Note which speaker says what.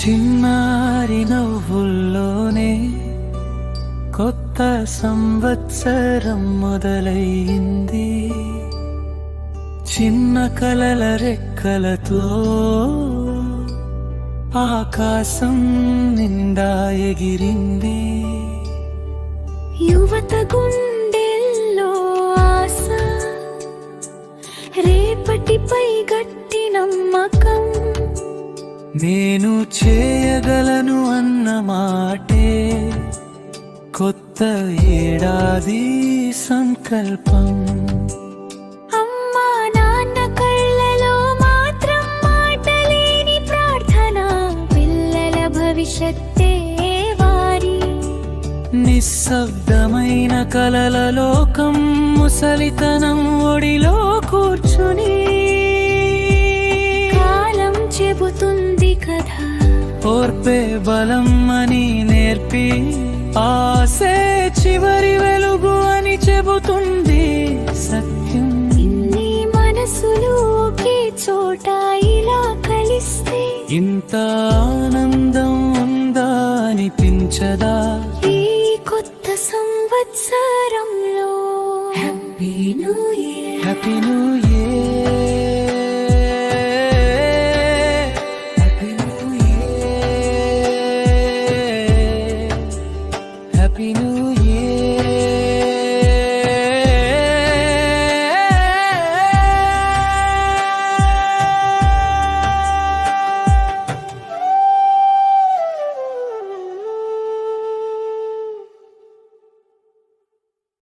Speaker 1: చిన్నారి నవ్వుల్లోనే కొత్త సంవత్సరం మొదలైంది. చిన్న కలల రెక్కలతో ఆకాశం నిండా ఎగిరింది.
Speaker 2: యువత గుండెల్లో ఆశ, రేపటిపై గట్టి నమ్మకం.
Speaker 1: నేను చేయగలను అన్న మాటే కొత్త ఏడాది సంకల్పం.
Speaker 2: అమ్మా నాన్న కళ్ళలో మాత్రం మాటలేని ప్రార్థన, పిల్లల భవిష్యత్తే వారి.
Speaker 1: నిశ్శబ్దమైన కలల లోకం, ముసలితనం ఒడిలో కూర్చుని
Speaker 2: కాలం చెబుతుంది కదా,
Speaker 1: ఓర్పే బలం అని నేర్పి, ఆసే చివరి వెలుగు అని చెబుతుంది సత్యం.
Speaker 2: ఇన్ని మనసులు ఒకే చోట ఇలా కలిస్తే
Speaker 1: ఇంత ఆనందం ఉందా అనిపించదా?
Speaker 2: ఈ కొత్త సంవత్సరంలో happy new year,
Speaker 1: happy new year.